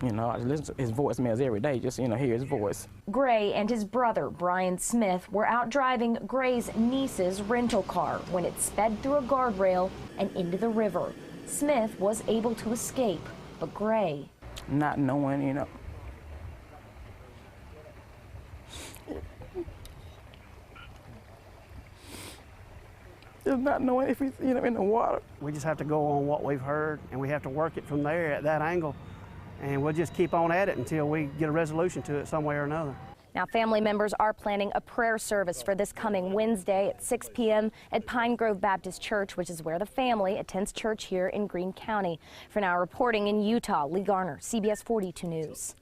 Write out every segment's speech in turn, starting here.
You know, I listen to his voicemails every day, just, you know, hear his voice. Gray and his brother, Brian Smith, were out driving Gray's niece's rental car when it sped through a guardrail and into the river. Smith was able to escape, but Gray, not knowing, you know, just not knowing if he's, you know, in the water. We just have to go on what we've heard, and we have to work it from there at that angle, and we'll just keep on at it until we get a resolution to it some way or another. Now, family members are planning a prayer service for this coming Wednesday at 6 p.m. at Pine Grove Baptist Church, which is where the family attends church here in Greene County. For now, reporting in Utah, Lee Garner, CBS 42 News.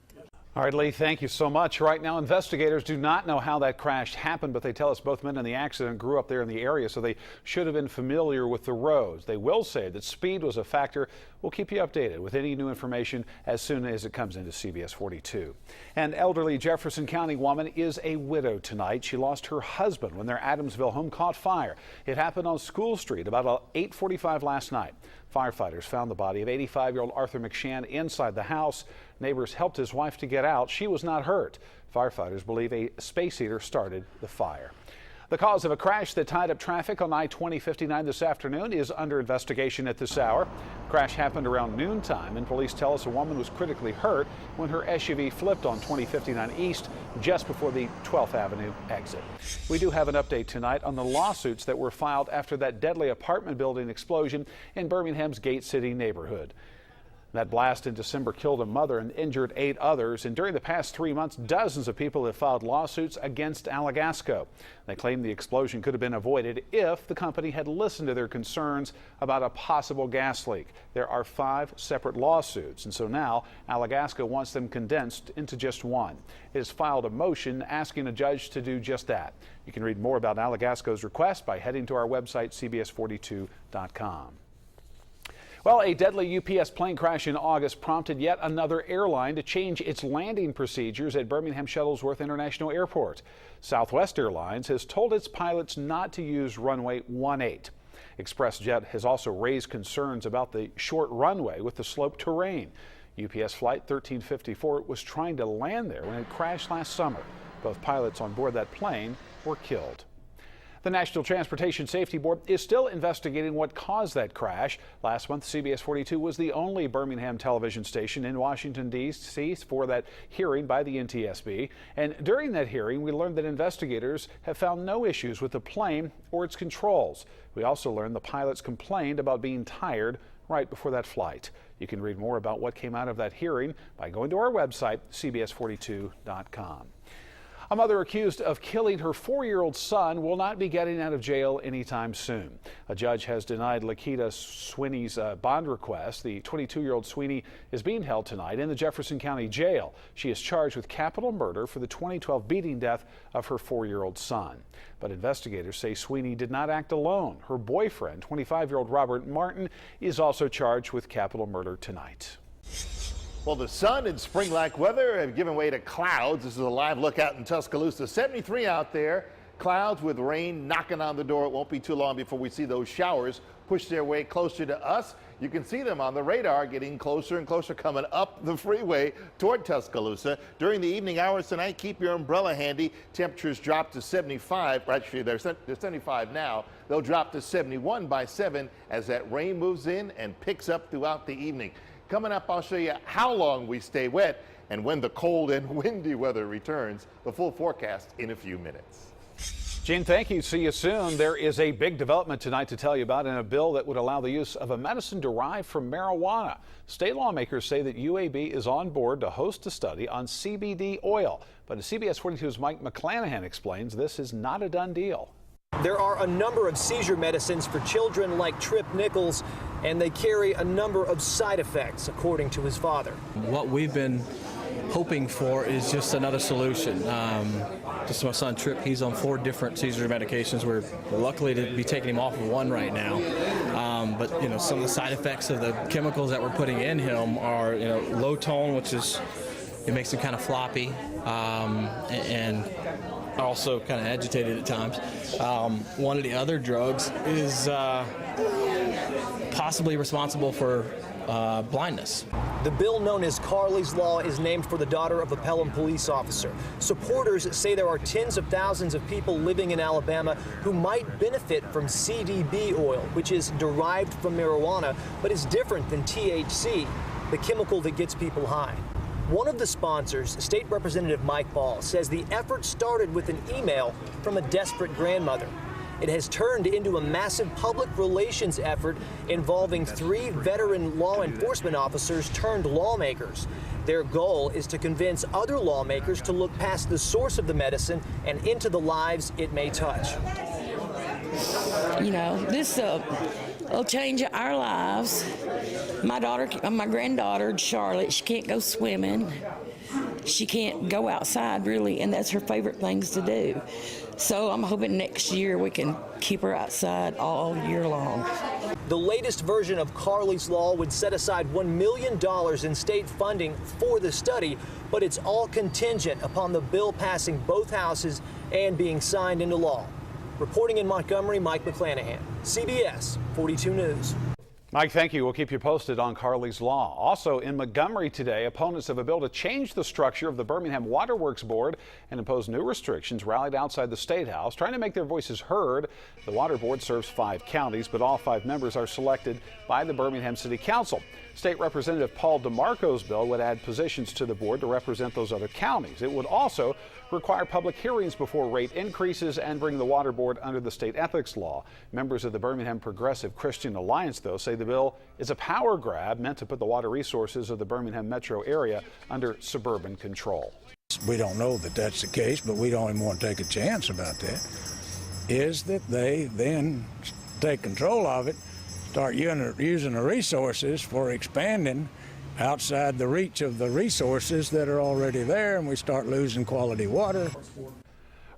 All right, Lee, thank you so much. Right now, investigators do not know how that crash happened, but they tell us both men in the accident grew up there in the area, so they should have been familiar with the roads. They will say that speed was a factor. We'll keep you updated with any new information as soon as it comes into CBS 42. An elderly Jefferson County woman is a widow tonight. She lost her husband when their Adamsville home caught fire. It happened on School Street about 8:45 last night. Firefighters found the body of 85-year-old Arthur McShann inside the house. Neighbors helped his wife to get out. She was not hurt. Firefighters believe a space heater started the fire. The cause of a crash that tied up traffic on I-2059 this afternoon is under investigation at this hour. The crash happened around noontime, and police tell us a woman was critically hurt when her SUV flipped on 2059 East just before the 12th Avenue exit. We do have an update tonight on the lawsuits that were filed after that deadly apartment building explosion in Birmingham's Gate City neighborhood. That blast in December killed a mother and injured 8 others. And during the past 3 months, dozens of people have filed lawsuits against Alagasco. They claim the explosion could have been avoided if the company had listened to their concerns about a possible gas leak. There are 5 separate lawsuits, and so now Alagasco wants them condensed into just one. It has filed a motion asking a judge to do just that. You can read more about Alagasco's request by heading to our website, cbs42.com. Well, a deadly UPS plane crash in August prompted yet another airline to change its landing procedures at Birmingham Shuttlesworth International Airport. Southwest Airlines has told its pilots not to use runway 18. ExpressJet has also raised concerns about the short runway with the sloped terrain. UPS Flight 1354 was trying to land there when it crashed last summer. Both pilots on board that plane were killed. The National Transportation Safety Board is still investigating what caused that crash. Last month, CBS 42 was the only Birmingham television station in Washington, D.C. for that hearing by the NTSB. And during that hearing, we learned that investigators have found no issues with the plane or its controls. We also learned the pilots complained about being tired right before that flight. You can read more about what came out of that hearing by going to our website, cbs42.com. A mother accused of killing her 4-year-old son will not be getting out of jail anytime soon. A judge has denied Lakita Sweeney's bond request. The 22-year-old Sweeney is being held tonight in the Jefferson County Jail. She is charged with capital murder for the 2012 beating death of her 4-year-old son. But investigators say Sweeney did not act alone. Her boyfriend, 25-year-old Robert Martin, is also charged with capital murder tonight. Well, the sun and spring-like weather have given way to clouds. This is a live look out in Tuscaloosa. 73 out there. Clouds with rain knocking on the door. It won't be too long before we see those showers push their way closer to us. You can see them on the radar getting closer and closer, coming up the freeway toward Tuscaloosa. During the evening hours tonight, keep your umbrella handy. Temperatures drop to 75. Actually, they're 75 now. They'll drop to 71 by 7 as that rain moves in and picks up throughout the evening. Coming up, I'll show you how long we stay wet and when the cold and windy weather returns. The full forecast in a few minutes. Gene, thank you. See you soon. There is a big development tonight to tell you about in a bill that would allow the use of a medicine derived from marijuana. State lawmakers say that UAB is on board to host a study on CBD oil. But as CBS 42's Mike McClanahan explains, this is not a done deal. There are a number of seizure medicines for children like Trip Nichols, and they carry a number of side effects, according to his father. What we've been hoping for is just another solution. Just my son Trip, he's on 4 different seizure medications. We're luckily to be taking him off of one right now. But you know, some of the side effects of the chemicals that we're putting in him are, you know, low tone, which is, it makes him kind of floppy, and also kind of agitated at times. One of the other drugs is possibly responsible for blindness. The bill known as Carly's Law is named for the daughter of a Pelham police officer. Supporters say there are tens of thousands of people living in Alabama who might benefit from CBD oil, which is derived from marijuana, but is different than THC, the chemical that gets people high. One of the sponsors, State Representative Mike Ball, says the effort started with an email from a desperate grandmother. It has turned into a massive public relations effort involving 3 veteran law enforcement officers turned lawmakers. Their goal is to convince other lawmakers to look past the source of the medicine and into the lives it may touch. You know, this will change our lives. My granddaughter, Charlotte, she can't go swimming. She can't go outside, really, and that's her favorite things to do. So I'm hoping next year we can keep her outside all year long. The latest version of Carly's Law would set aside $1 million in state funding for the study, but it's all contingent upon the bill passing both houses and being signed into law. Reporting in Montgomery, Mike McClanahan, CBS 42 News. Mike, thank you. We'll keep you posted on Carly's Law. Also in Montgomery today, opponents of a bill to change the structure of the Birmingham Water Works Board and impose new restrictions rallied outside the State House, trying to make their voices heard. The Water Board serves 5 counties, but all 5 members are selected by the Birmingham City Council. State Representative Paul DeMarco's bill would add positions to the board to represent those other counties. It would also require public hearings before rate increases and bring the Water Board under the state ethics law. Members of the Birmingham Progressive Christian Alliance, though, say the bill is a power grab meant to put the water resources of the Birmingham metro area under suburban control. We don't know that that's the case, but we don't even want to take a chance about that, is that they then take control of it, start using the resources for expanding outside the reach of the resources that are already there, and we start losing quality water.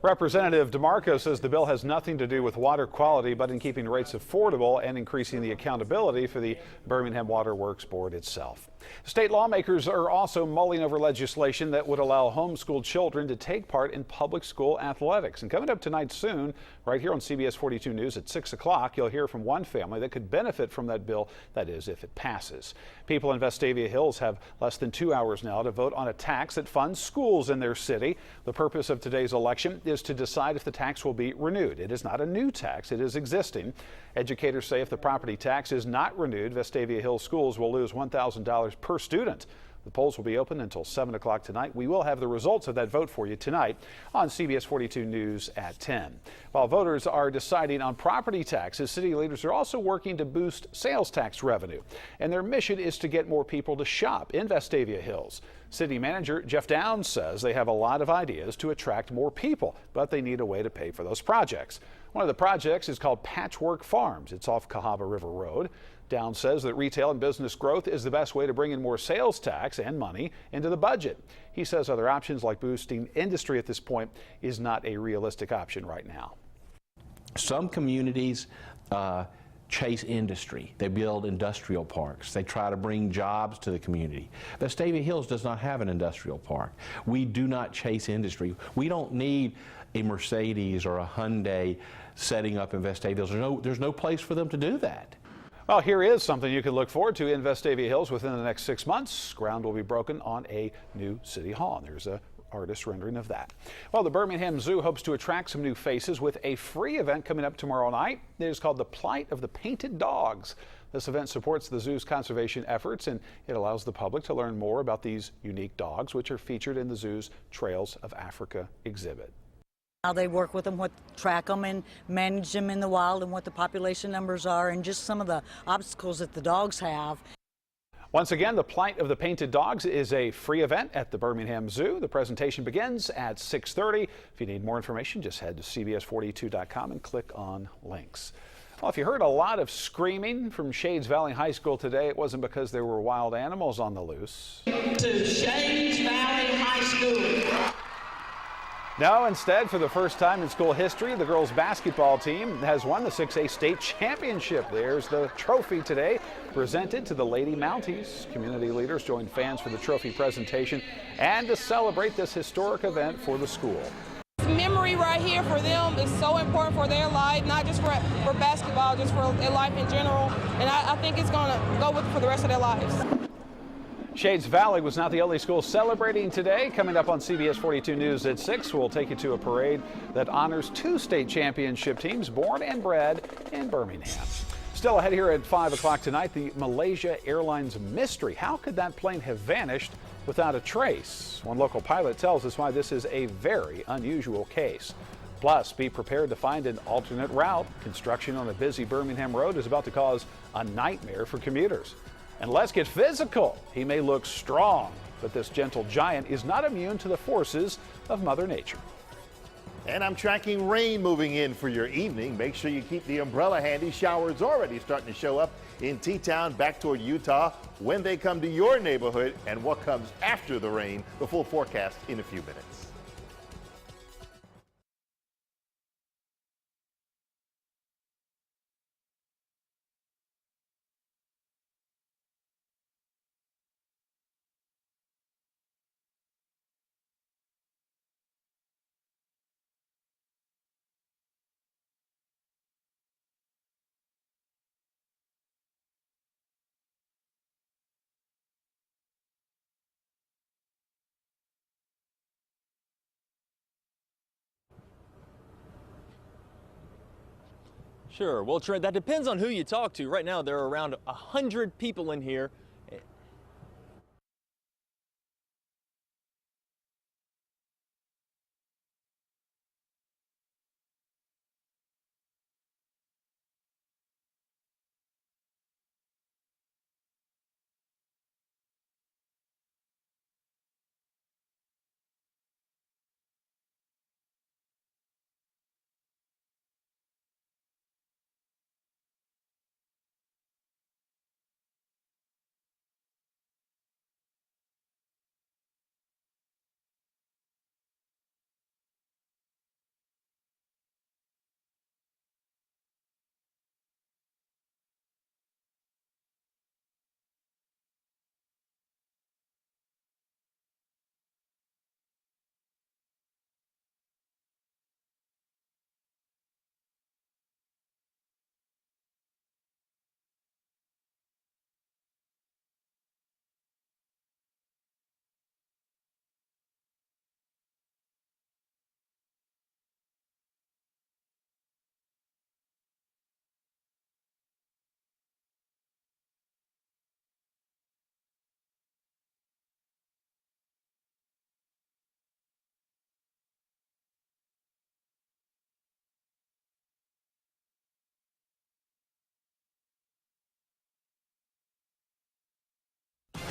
Representative DeMarco says the bill has nothing to do with water quality, but in keeping rates affordable and increasing the accountability for the Birmingham Water Works Board itself. State lawmakers are also mulling over legislation that would allow homeschooled children to take part in public school athletics. And coming up tonight soon, right here on CBS 42 News at 6 o'clock, you'll hear from one family that could benefit from that bill, that is, if it passes. People in Vestavia Hills have less than 2 hours now to vote on a tax that funds schools in their city. The purpose of today's election is to decide if the tax will be renewed. It is not a new tax, it is existing. Educators say if the property tax is not renewed, Vestavia Hills schools will lose $1,000 per student. The polls will be open until 7 o'clock tonight. We will have the results of that vote for you tonight on CBS 42 News at 10. While voters are deciding on property taxes, city leaders are also working to boost sales tax revenue. And their mission is to get more people to shop in Vestavia Hills. City Manager Jeff Downs says they have a lot of ideas to attract more people, but they need a way to pay for those projects. One of the projects is called Patchwork Farms. It's off Cahaba River Road. Downs says that retail and business growth is the best way to bring in more sales tax and money into the budget. He says other options like boosting industry at this point is not a realistic option right now. Some communities chase industry. They build industrial parks. They try to bring jobs to the community. Vestavia Hills does not have an industrial park. We do not chase industry. We don't need a Mercedes or a Hyundai setting up in Vestavia Hills. There's no place for them to do that. Well, here is something you can look forward to in Vestavia Hills within the next 6 months. Ground will be broken on a new city hall, and there's a artist rendering of that. Well, the Birmingham Zoo hopes to attract some new faces with a free event coming up tomorrow night. It is called The Plight of the Painted Dogs. This event supports the zoo's conservation efforts, and it allows the public to learn more about these unique dogs, which are featured in the zoo's Trails of Africa exhibit. How they work with them, what track them and manage them in the wild, and what the population numbers are, and just some of the obstacles that the dogs have. Once again, The Plight of the Painted Dogs is a free event at the Birmingham Zoo. The presentation begins at 6:30. If you need more information, just head to CBS42.com and click on links. Well, if you heard a lot of screaming from Shades Valley High School today, it wasn't because there were wild animals on the loose. To Shades Valley High School. No, instead, for the first time in school history, the girls' basketball team has won the 6A state championship. There's the trophy today, presented to the Lady Mounties. Community leaders joined fans for the trophy presentation and to celebrate this historic event for the school. Memory right here for them is so important for their life, not just for basketball, just for their life in general. And I think it's going to go with for the rest of their lives. Shades Valley was not the only school celebrating today. Coming up on CBS 42 News at 6, we'll take you to a parade that honors 2 state championship teams born and bred in Birmingham. Still ahead here at 5 o'clock tonight, the Malaysia Airlines mystery. How could that plane have vanished without a trace? One local pilot tells us why this is a very unusual case. Plus, be prepared to find an alternate route. Construction on a busy Birmingham road is about to cause a nightmare for commuters. And let's get physical. He may look strong, but this gentle giant is not immune to the forces of Mother Nature. And I'm tracking rain moving in for your evening. Make sure you keep the umbrella handy. Showers already starting to show up in T-Town back toward Utah. When they come to your neighborhood and what comes after the rain, the full forecast in a few minutes. Sure. Well, Trent, that depends on who you talk to. Right now, there are around 100 people in here.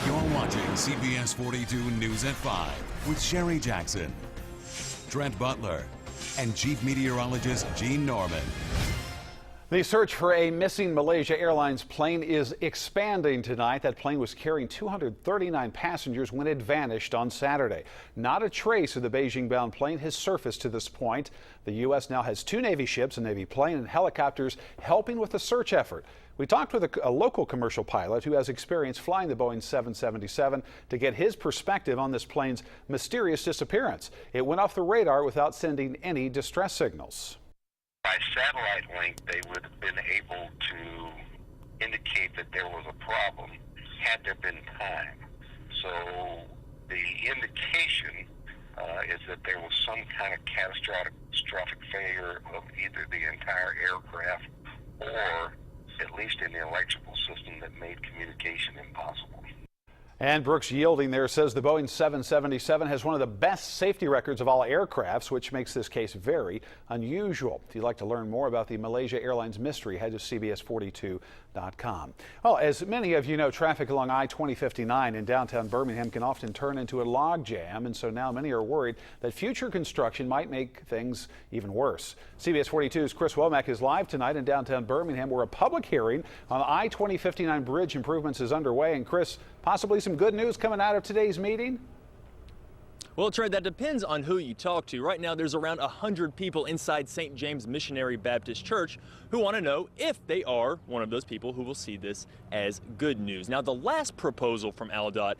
You're watching CBS 42 News at 5 with Sherry Jackson, Trent Butler, and Chief Meteorologist Gene Norman. The search for a missing Malaysia Airlines plane is expanding tonight. That plane was carrying 239 passengers when it vanished on Saturday. Not a trace of the Beijing-bound plane has surfaced to this point. The U.S. now has 2 Navy ships, a Navy plane, and helicopters helping with the search effort. We talked with a local commercial pilot who has experience flying the Boeing 777 to get his perspective on this plane's mysterious disappearance. It went off the radar without sending any distress signals. By satellite link, they would have been able to indicate that there was a problem had there been time. So the indication is that there was some kind of catastrophic failure of either the entire aircraft or at least in the electrical system that made communication impossible. And Brooks Yielding there says the Boeing 777 has one of the best safety records of all aircrafts, which makes this case very unusual. If you'd like to learn more about the Malaysia Airlines mystery, head to CBS42.com. Well, as many of you know, traffic along I-2059 in downtown Birmingham can often turn into a log jam, and so now many are worried that future construction might make things even worse. CBS 42's Chris Womack is live tonight in downtown Birmingham, where a public hearing on I-2059 bridge improvements is underway. And Chris, possibly some good news coming out of today's meeting? Well, Trey, that depends on who you talk to. Right now, there's around 100 people inside St. James Missionary Baptist Church who want to know if they are one of those people who will see this as good news. Now, the last proposal from ALDOT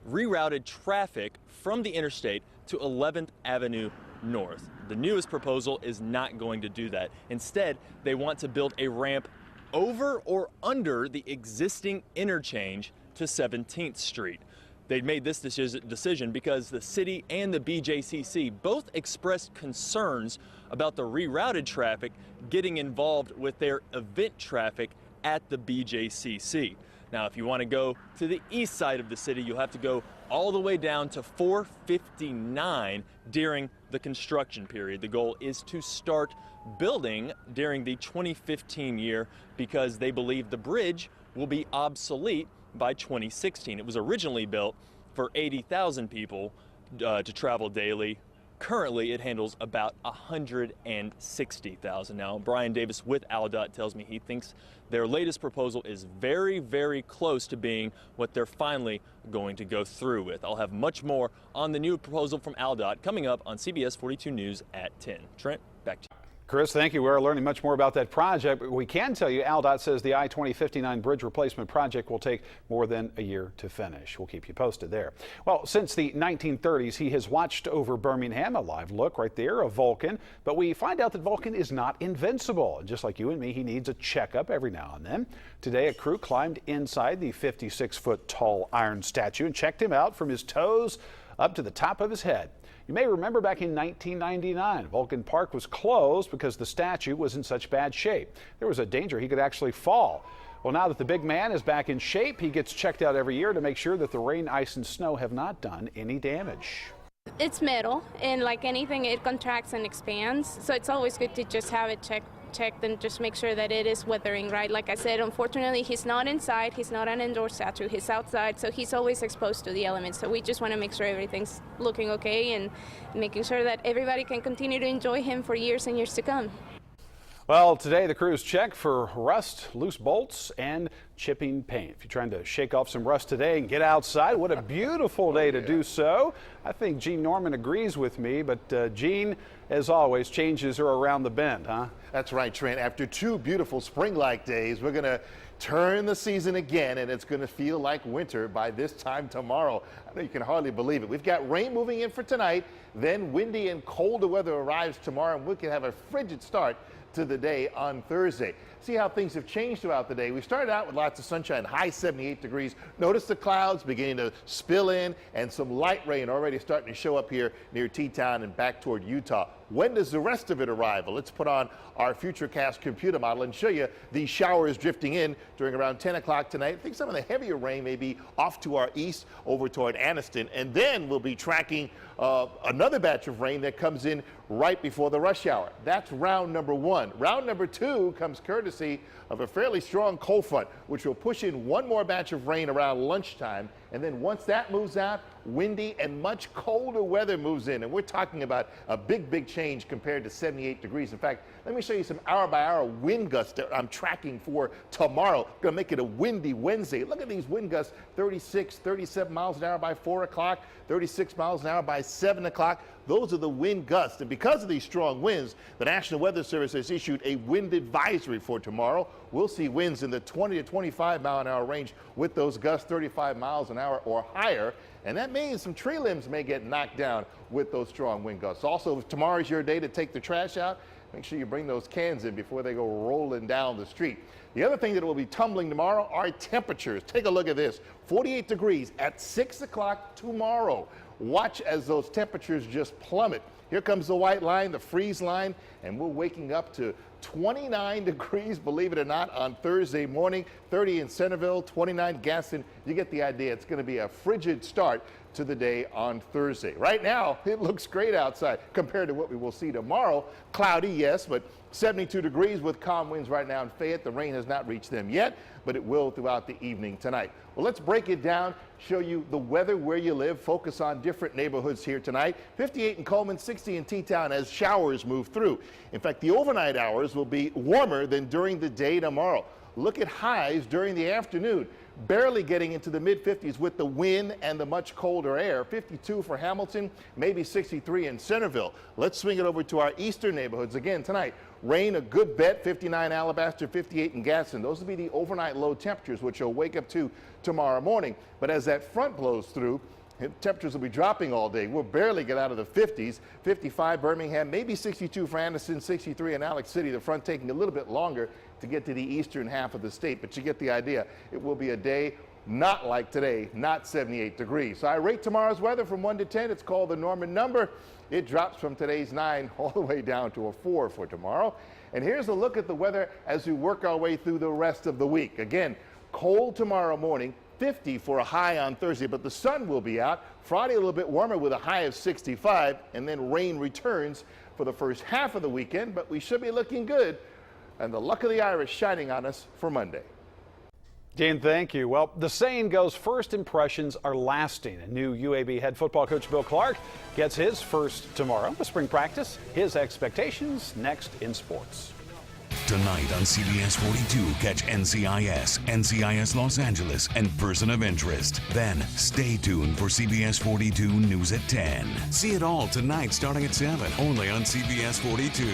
rerouted traffic from the interstate to 11th Avenue north. The newest proposal is not going to do that. Instead, they want to build a ramp over or under the existing interchange to 17th Street. They made this decision because the city and the BJCC both expressed concerns about the rerouted traffic getting involved with their event traffic at the BJCC. Now, if you want to go to the east side of the city, you'll have to go all the way down to 459 during the construction period. The goal is to start building during the 2015 year because they believe the bridge will be obsolete by 2016. It was originally built for 80,000 people to travel daily. Currently, it handles about 160,000. Now, Brian Davis with AlDOT tells me he thinks their latest proposal is very, very close to being what they're finally going to go through with. I'll have much more on the new proposal from AlDOT coming up on CBS 42 News at 10. Trent, back to you. Chris, thank you. We're learning much more about that project. But we can tell you AlDOT says the I-2059 bridge replacement project will take more than a year to finish. We'll keep you posted there. Well, since the 1930s, he has watched over Birmingham. A live look right there of Vulcan. But we find out that Vulcan is not invincible. Just like you and me, he needs a checkup every now and then. Today, a crew climbed inside the 56-foot tall iron statue and checked him out from his toes up to the top of his head. You may remember back in 1999, Vulcan Park was closed because the statue was in such bad shape. There was a danger he could actually fall. Well, now that the big man is back in shape, he gets checked out every year to make sure that the rain, ice, and snow have not done any damage. It's metal, and like anything, it contracts and expands, so it's always good to just have it checked and just make sure that it is weathering right. Like I said, unfortunately, he's not inside, he's not an indoor statue, he's outside, so he's always exposed to the elements. So we just want to make sure everything's looking okay and making sure that everybody can continue to enjoy him for years and years to come. Well, today the crews check for rust, loose bolts, and chipping paint. If you're trying to shake off some rust today and get outside, what a beautiful day to do so. I think Gene Norman agrees with me, but Gene, as always, changes are around the bend, huh? That's right, Trent. After 2 beautiful spring-like days, we're going to turn the season again, and it's going to feel like winter by this time tomorrow. I know you can hardly believe it. We've got rain moving in for tonight, then windy and colder weather arrives tomorrow, and we can have a frigid start to the day on Thursday. See how things have changed throughout the day. We started out with lots of sunshine, high 78 degrees. Notice the clouds beginning to spill in and some light rain already starting to show up here near T-Town and back toward Utah. When does the rest of it arrive? Well, let's put on our Futurecast computer model and show you these showers drifting in during around 10 o'clock tonight. I think some of the heavier rain may be off to our east over toward Anniston, and then we'll be tracking another batch of rain that comes in right before the rush hour. That's round number 1. Round number 2 comes courtesy of a fairly strong cold front, which will push in one more batch of rain around lunchtime. And then once that moves out, windy and much colder weather moves in. And we're talking about a big, big change compared to 78 degrees. In fact, let me show you some hour-by-hour wind gusts that I'm tracking for tomorrow. Going to make it a windy Wednesday. Look at these wind gusts, 36, 37 miles an hour by 4 o'clock, 36 miles an hour by 7 o'clock. Those are the wind gusts. And because of these strong winds, the National Weather Service has issued a wind advisory for tomorrow. We'll see winds in the 20 to 25 mile an hour range with those gusts 35 miles an hour or higher. And that means some tree limbs may get knocked down with those strong wind gusts. Also, if tomorrow's your day to take the trash out, make sure you bring those cans in before they go rolling down the street. The other thing that will be tumbling tomorrow are temperatures. Take a look at this. 48 degrees at 6 o'clock tomorrow. Watch as those temperatures just plummet. Here comes the white line, the freeze line, and we're waking up to 29 degrees, believe it or not, on Thursday morning. 30 in Centerville, 29 Gaston. You get the idea. It's going to be a frigid start to the day on Thursday. Right now, it looks great outside compared to what we will see tomorrow. Cloudy, yes, but 72 degrees with calm winds right now in Fayette. The rain has not reached them yet, but it will throughout the evening tonight. Well, let's break it down, show you the weather where you live, focus on different neighborhoods here tonight. 58 in Coleman, 60 in T-Town as showers move through. In fact, the overnight hours will be warmer than during the day tomorrow. Look at highs during the afternoon. Barely getting into the mid-50s with the wind and the much colder air. 52 for Hamilton, maybe 63 in Centerville. Let's swing it over to our eastern neighborhoods again tonight. Rain, a good bet, 59 Alabaster, 58 in Gaston. Those will be the overnight low temperatures, which you'll wake up to tomorrow morning. But as that front blows through, Temperatures will be dropping all day. We'll barely get out of the 50s. 55 Birmingham, maybe 62 for Anderson, 63 in Alex City. The front taking a little bit longer to get to the eastern half of the state, but you get the idea. It will be a day not like today, not 78 degrees. So I rate tomorrow's weather from 1 to 10. It's called the Norman number. It drops from today's 9 all the way down to a 4 for tomorrow. And here's a look at the weather as we work our way through the rest of the week. Again, cold tomorrow morning. 50 for a high on Thursday, but the sun will be out. Friday a little bit warmer with a high of 65, and then rain returns for the first half of the weekend, but we should be looking good, and the luck of the Irish shining on us for Monday. Dean, thank you. Well, the saying goes, first impressions are lasting. And new UAB head football coach Bill Clark gets his first tomorrow with spring practice. His expectations next in sports. Tonight on CBS 42, catch NCIS, NCIS Los Angeles, and Person of Interest. Then stay tuned for CBS 42 News at 10. See it all tonight starting at 7, only on CBS 42.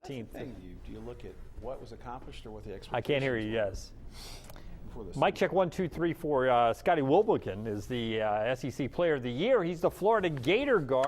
Do you look at what was accomplished or what the expectations? I can't hear you, yes. Mic Mic check 1, 2, 3, 4. Scotty Wilbekin is the SEC Player of the Year. He's the Florida Gator guard.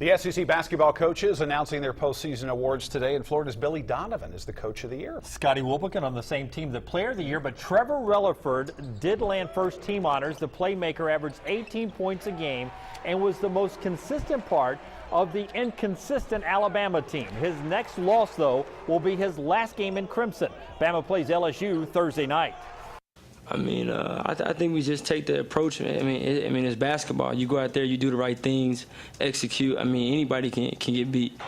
The SEC basketball coaches announcing their postseason awards today, and Florida's Billy Donovan is the Coach of the Year. Scotty Wilbekin on the same team, the Player of the Year, but Trevor Relaford did land first team honors. The playmaker averaged 18 points a game and was the most consistent part of the inconsistent Alabama team. His next loss, though, will be his last game in Crimson. Bama plays LSU Thursday night. I mean, I think we just take the approach. I mean, it's basketball. You go out there, you do the right things, execute. I mean, anybody can get beat.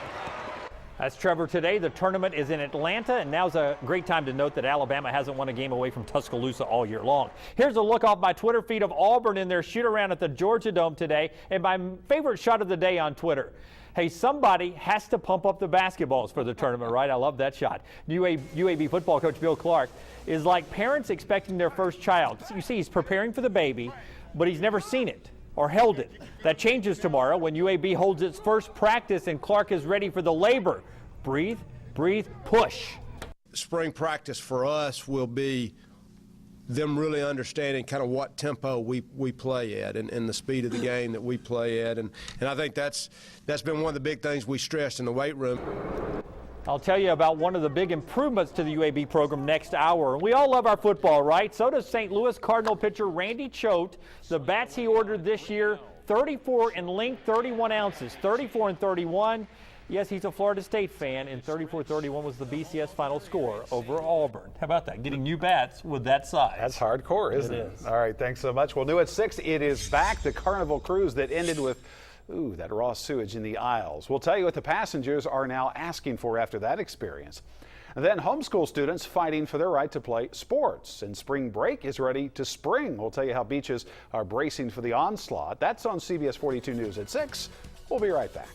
That's Trevor today. The tournament is in Atlanta, and now's a great time to note that Alabama hasn't won a game away from Tuscaloosa all year long. Here's a look off my Twitter feed of Auburn in their shoot-around at the Georgia Dome today, and my favorite shot of the day on Twitter. Hey, somebody has to pump up the basketballs for the tournament, right? I love that shot. UAB football coach Bill Clark is like parents expecting their first child. You see, he's preparing for the baby, but he's never seen it or held it. That changes tomorrow when UAB holds its first practice and Clark is ready for the labor. Breathe, breathe, push. Spring practice for us will be them really understanding kind of what tempo we play at and the speed of the game that we play at. And I think that's been one of the big things we stressed in the weight room. I'll tell you about one of the big improvements to the UAB program next hour. We all love our football, right? So does St. Louis Cardinal pitcher Randy Choate. The bats he ordered this year, 34 in length, 31 ounces, 34 and 31. Yes, he's a Florida State fan, and 34-31 was the BCS final score over Auburn. How about that? Getting new bats with that size. That's hardcore, isn't it? It is. All right, thanks so much. Well, new at 6, it is back. The Carnival cruise that ended with, that raw sewage in the aisles. We'll tell you what the passengers are now asking for after that experience. And then homeschool students fighting for their right to play sports. And spring break is ready to spring. We'll tell you how beaches are bracing for the onslaught. That's on CBS 42 News at 6. We'll be right back.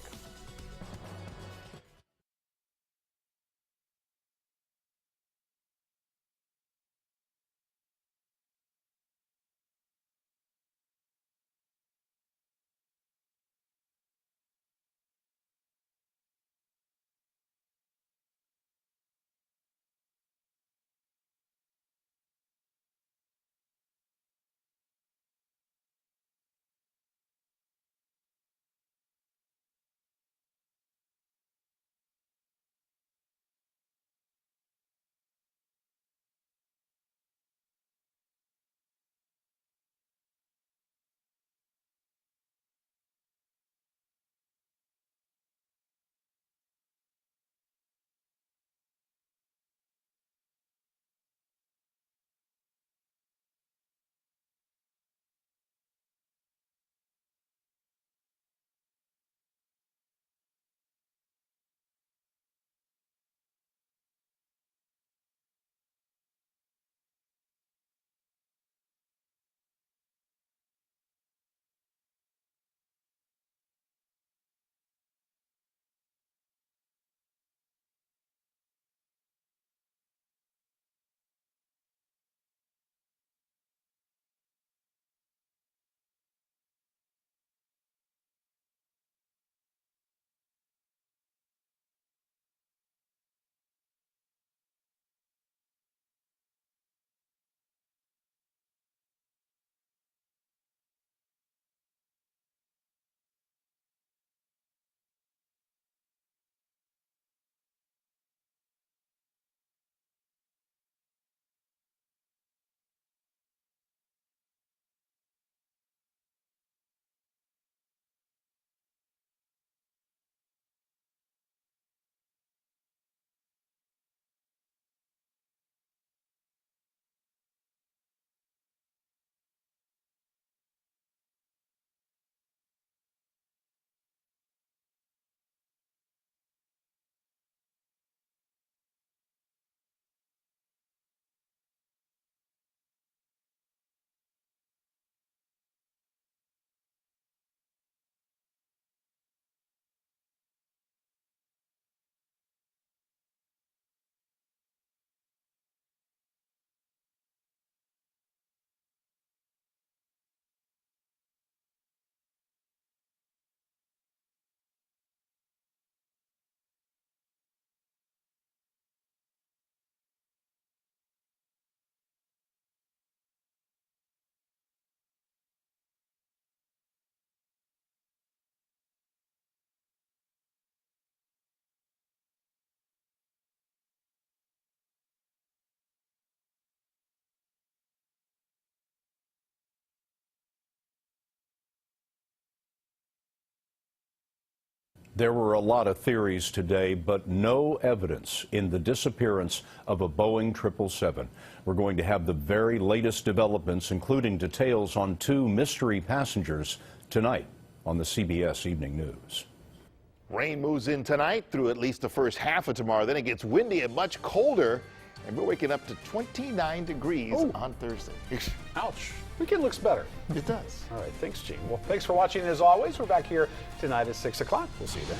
There were a lot of theories today, but no evidence in the disappearance of a Boeing 777. We're going to have the very latest developments, including details on 2 mystery passengers tonight on the CBS Evening News. Rain moves in tonight through at least the first half of tomorrow. Then it gets windy and much colder, and we're waking up to 29 degrees on Thursday. Ouch. Weekend looks better. It does. All right, thanks, Gene. Well, thanks for watching as always. We're back here tonight at 6 o'clock. We'll see you then.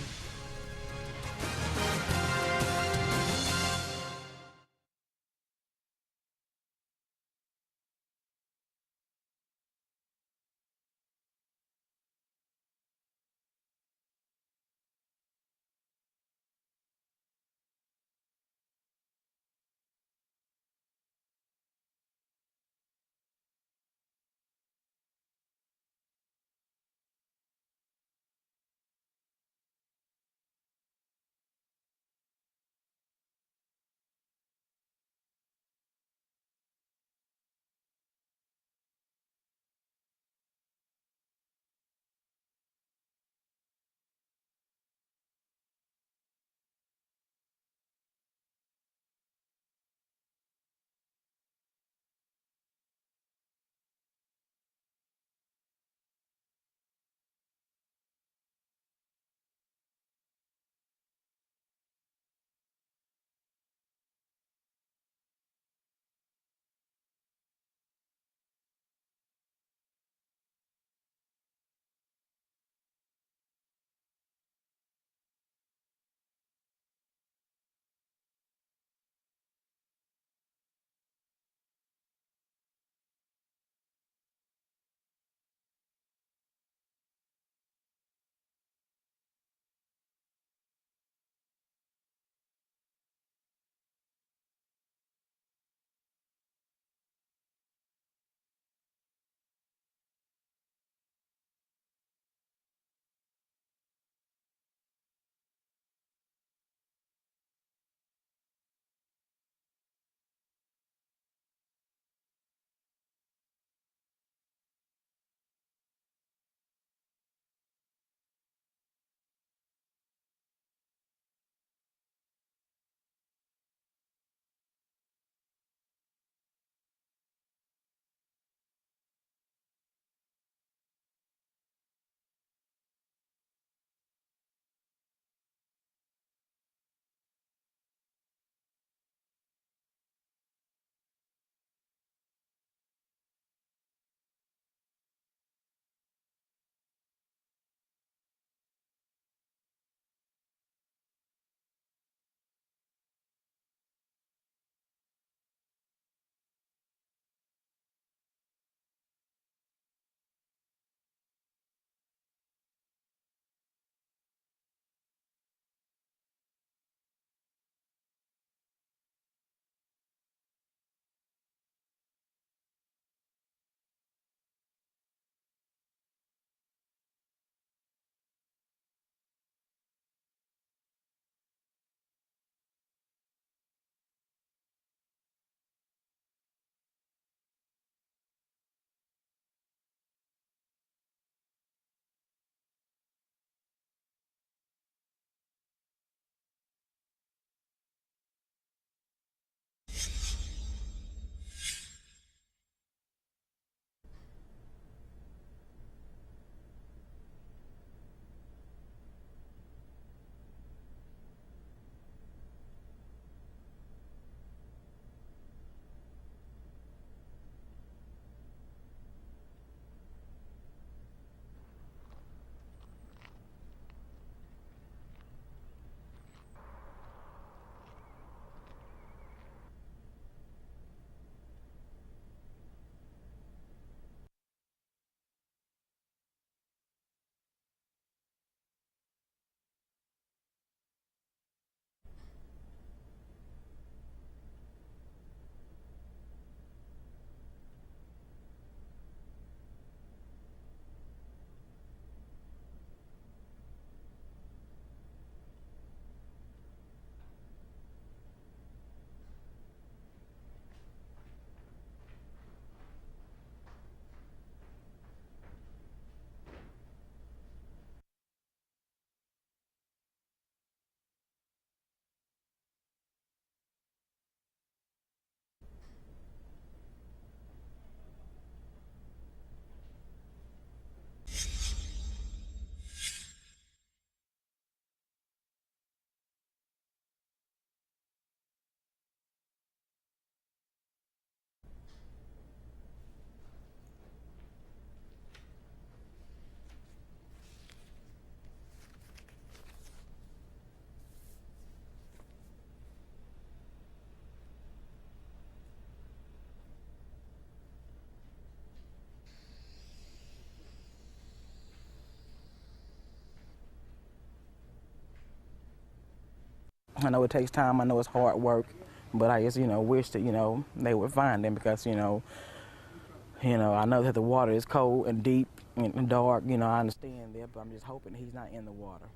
I know it takes time. I know it's hard work, but I just, wish that, they would find him because, I know that the water is cold and deep and dark. I understand that, but I'm just hoping he's not in the water.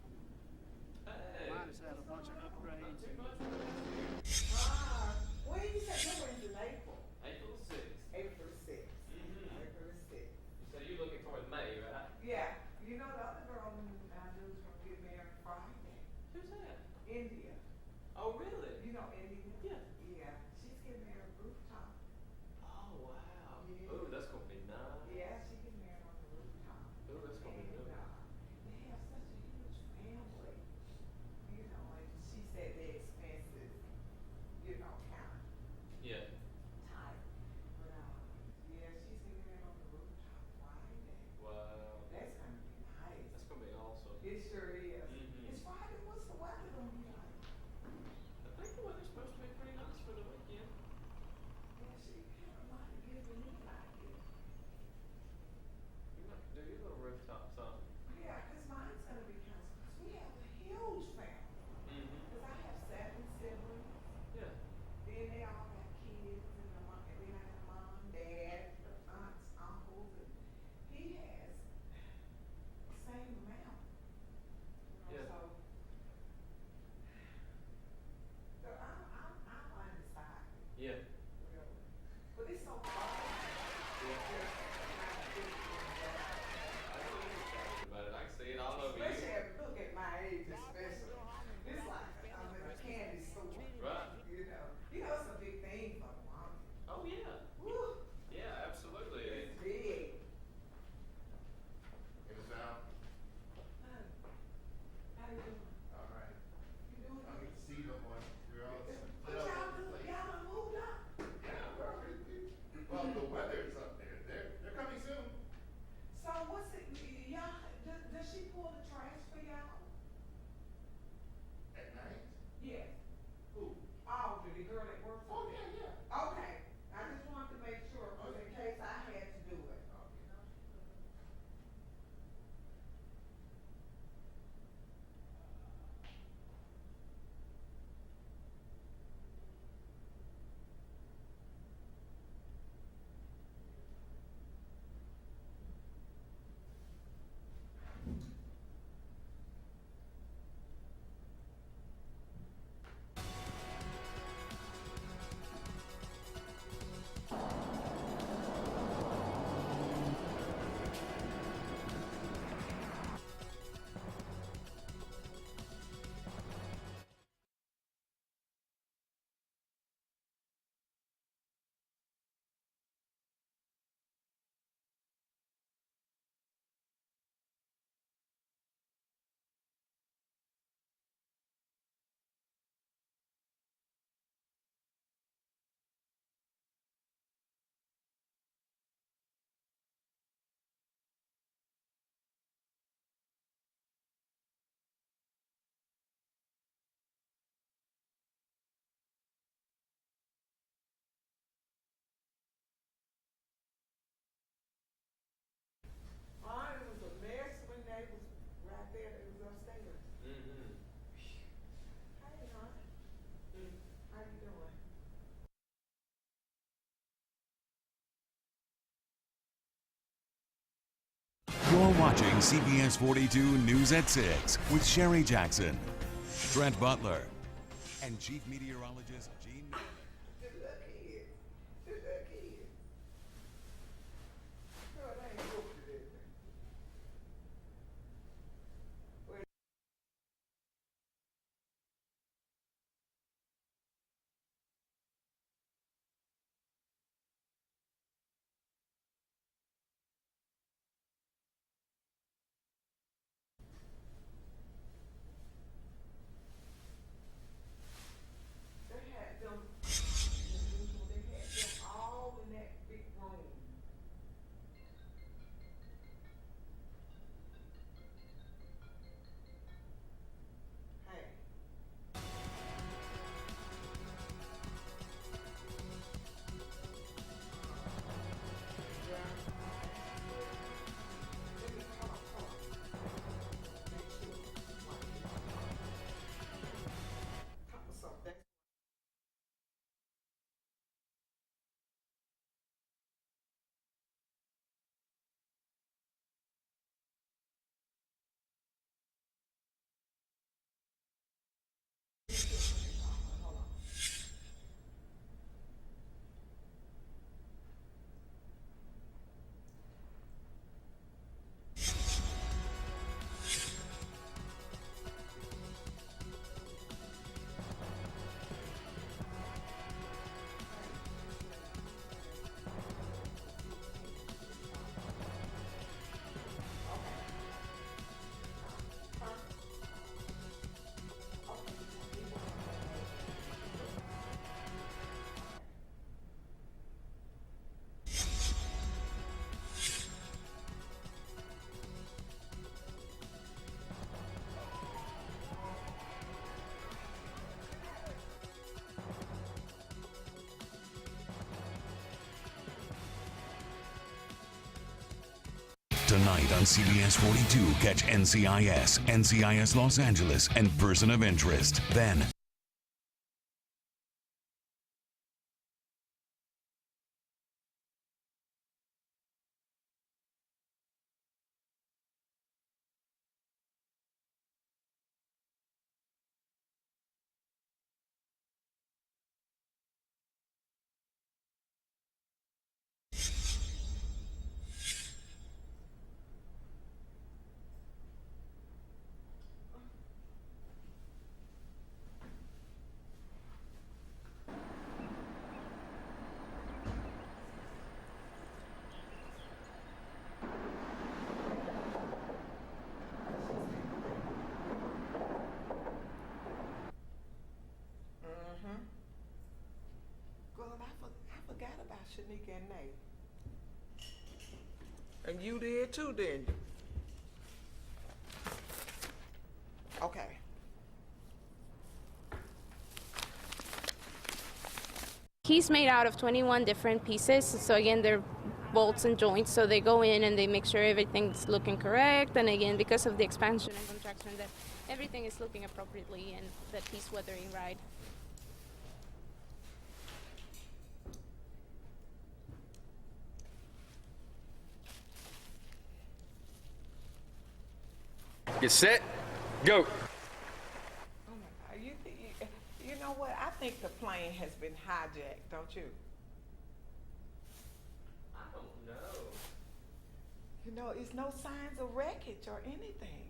You're watching CBS 42 News at 6 with Sherry Jackson, Trent Butler, and Chief Meteorologist Gene Norman. Tonight on CBS 42, catch NCIS, NCIS Los Angeles, and Person of Interest. Then, I forgot about Shanika and Nate. And you did too, didn't you? Okay. He's made out of 21 different pieces. So again, they're bolts and joints. So they go in and they make sure everything's looking correct. And again, because of the expansion and contraction, that everything is looking appropriately and that he's weathering right. Get set, go. Oh my God, you know what? I think the plane has been hijacked, don't you? I don't know. You know, it's no signs of wreckage or anything.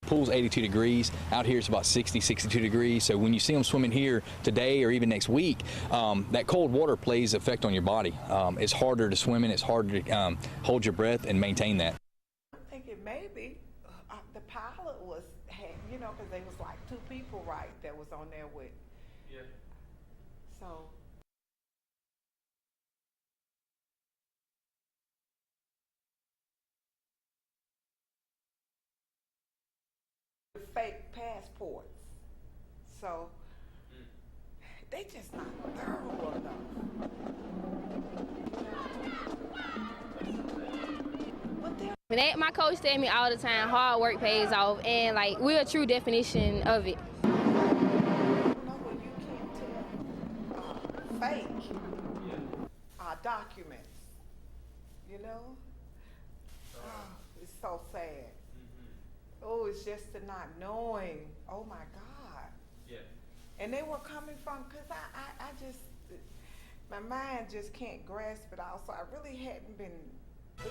Pool's 82 degrees. Out here it's about 60, 62 degrees. So when you see them swimming here today or even next week, that cold water plays effect on your body. It's harder to swim in. It's harder to hold your breath and maintain that. I'm thinking maybe the pilot you know, because there was like 2 people, right, that was on there with. Yeah. So. Fake passports. So they just not thorough My coach tell me all the time, hard work pays off, and like we're a true definition of it. You know when you can't tell fake documents, you know? Oh, it's so sad. Oh, it's just the not knowing. Oh my God. Yeah. And they were coming from, because I just, my mind just can't grasp it all. So I really hadn't been, you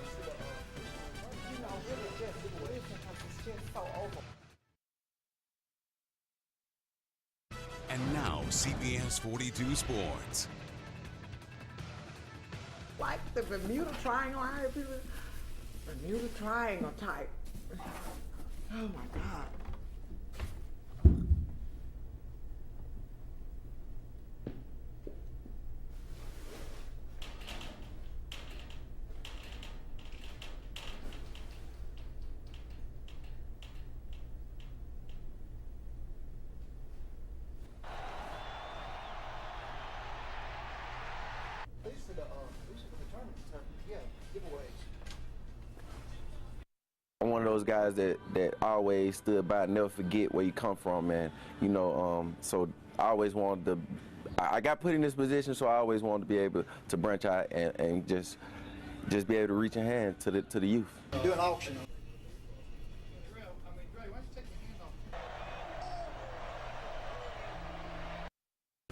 know, really just listening because it's just so over. and now CBS 42 Sports. Like the Bermuda Triangle, I heard people, Bermuda Triangle type. Oh my God. I'm one of those guys that always stood by, never forget where you come from, man. You know, so I always wanted to, I got put in this position, so I always wanted to be able to branch out and just be able to reach a hand to the youth. Do an auction.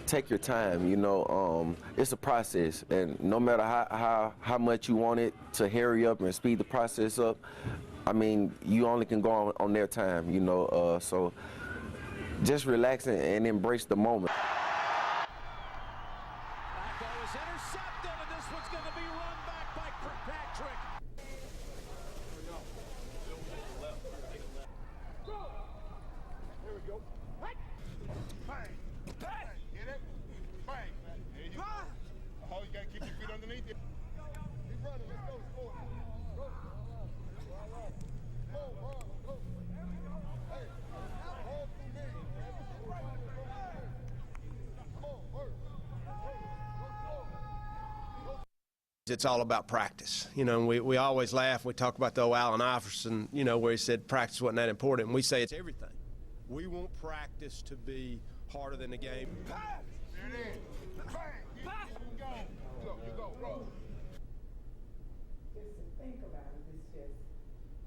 Take your time, you know, it's a process, and no matter how much you want it to hurry up and speed the process up, I mean, you only can go on their time, you know, so just relax and embrace the moment. It's all about practice. You know, we always laugh. We talk about the old Allen Iverson, you know, where he said practice wasn't that important. And we say it's everything. We want practice to be harder than the game. Just to think about it, it's just.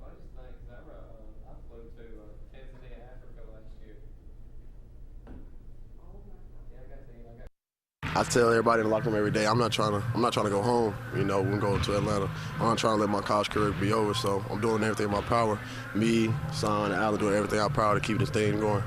I just think, I flew to Tanzania, Africa last year. Yeah, I tell everybody in the locker room every day, I'm not trying to go home. You know, when going to Atlanta, I'm not trying to let my college career be over. So I'm doing everything in my power. Me, Son, and Allen doing everything in our power to keep this thing going.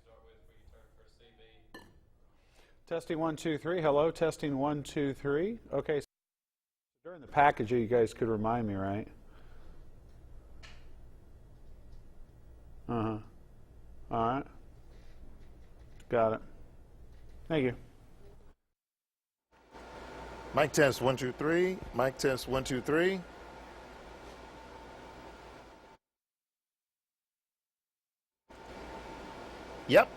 start with for your turn for CB. Testing 1, 2, 3. Hello, testing 1, 2, 3. Okay. So during the package, you guys could remind me, right? All right. Got it. Thank you. Mic test 1, 2, 3. Mic test 1, 2, 3. Yep.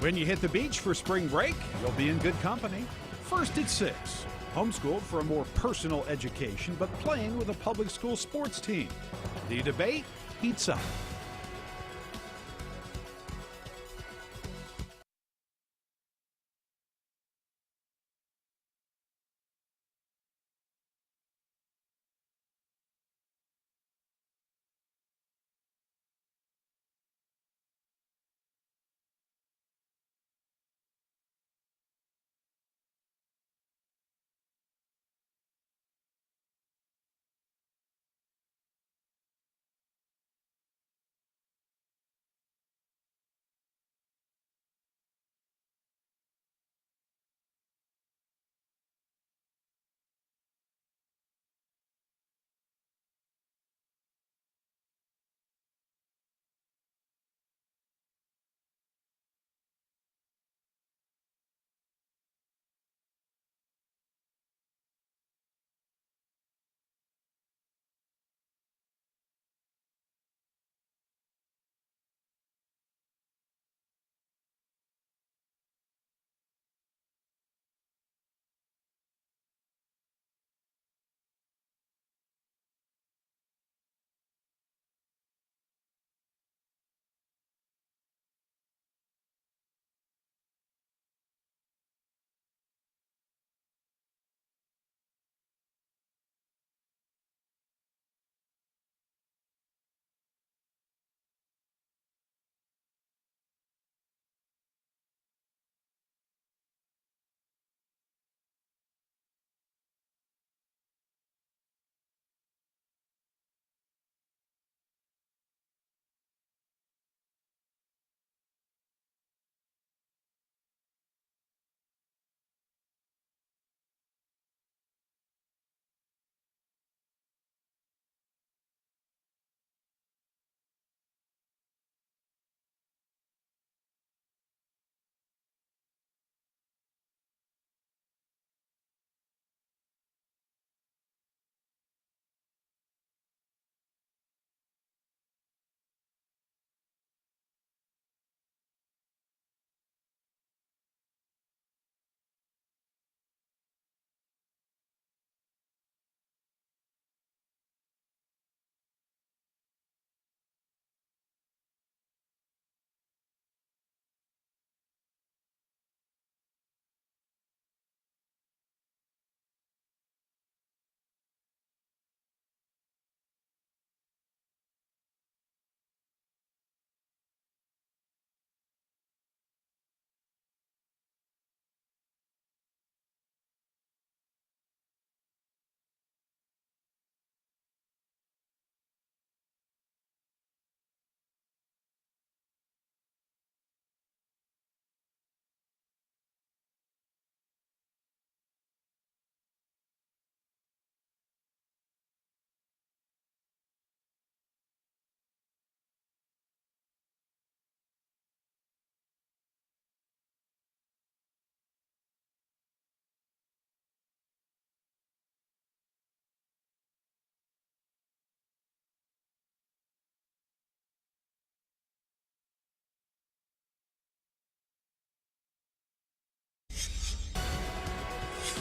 When you hit the beach for spring break, you'll be in good company. First at 6. Homeschooled for a more personal education, but playing with a public school sports team. The debate heats up.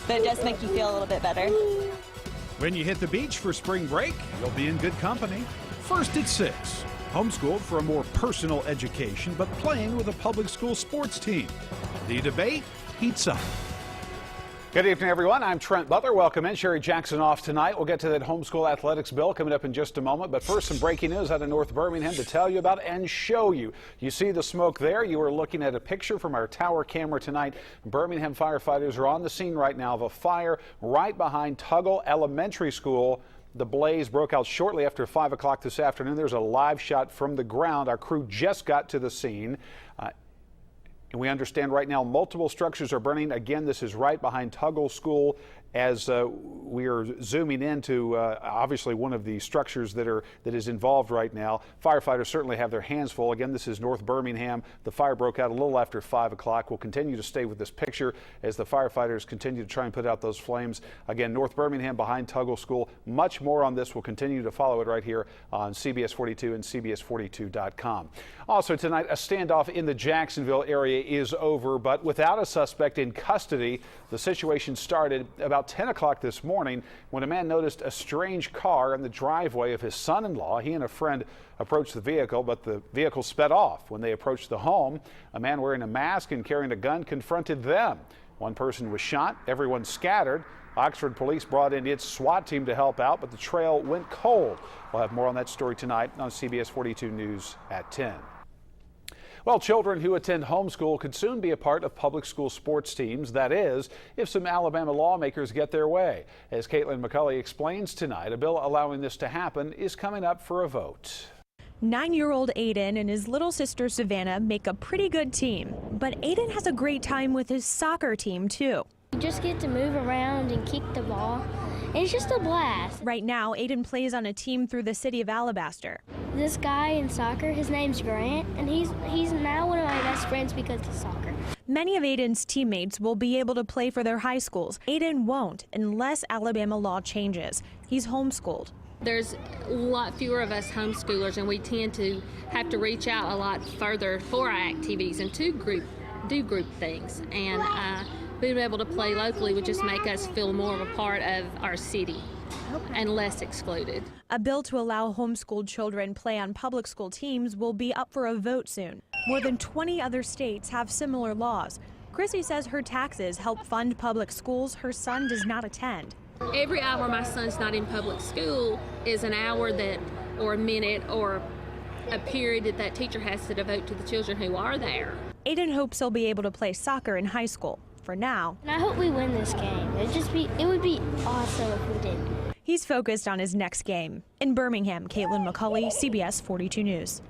but it does make you feel a little bit better. When you hit the beach for spring break, you'll be in good company. First at 6. Homeschooled for a more personal education, but playing with a public school sports team. The debate heats up. Good evening, everyone. I'm Trent Butler. Welcome in. Sherry Jackson off tonight. We'll get to that homeschool athletics bill coming up in just a moment. But first, some breaking news out of North Birmingham to tell you about and show you. You see the smoke there. You are looking at a picture from our tower camera tonight. Birmingham firefighters are on the scene right now of a fire right behind Tuggle Elementary School. The blaze broke out shortly after 5 o'clock this afternoon. There's a live shot from the ground. Our crew just got to the scene. And we understand right now multiple structures are burning. Again, this is right behind Tuggle School as we are zooming into obviously one of the structures that is involved right now. Firefighters certainly have their hands full. Again, this is North Birmingham. The fire broke out a little after 5 o'clock. We'll continue to stay with this picture as the firefighters continue to try and put out those flames. Again, North Birmingham behind Tuggle School. Much more on this. We'll continue to follow it right here on CBS 42 and CBS42.com. Also tonight, a standoff in the Jacksonville area is over, but without a suspect in custody. The situation started about 10 o'clock this morning when a man noticed a strange car in the driveway of his son-in-law. He and a friend approached the vehicle, but the vehicle sped off. When they approached the home, a man wearing a mask and carrying a gun confronted them. One person was shot. Everyone scattered. Oxford police brought in its SWAT team to help out, but the trail went cold. We'll have more on that story tonight on CBS 42 News at 10. Well, children who attend homeschool could soon be a part of public school sports teams. That is, if some Alabama lawmakers get their way. As Caitlin McCulley explains tonight, a bill allowing this to happen is coming up for a vote. 9-year-old Aiden and his little sister Savannah make a pretty good team, but Aiden has a great time with his soccer team too. You just get to move around and kick the ball. It's just a blast. Right now, Aiden plays on a team through the city of Alabaster. This guy in soccer, his name's Grant, and he's now one of my best friends because of soccer. Many of Aiden's teammates will be able to play for their high schools. Aiden won't unless Alabama law changes. He's homeschooled. There's a lot fewer of us homeschoolers, and we tend to have to reach out a lot further for our activities and to do group things. And being able to play locally would just make us feel more of a part of our city and less excluded. A bill to allow homeschooled children play on public school teams will be up for a vote soon. More than 20 other states have similar laws. Chrissy says her taxes help fund public schools her son does not attend. Every hour my son's not in public school is an hour or a minute or a period that teacher has to devote to the children who are there. Aiden hopes he'll be able to play soccer in high school. For now. And I hope we win this game. It would be awesome if we did. He's focused on his next game. In Birmingham, Caitlin McCulley, CBS 42 News.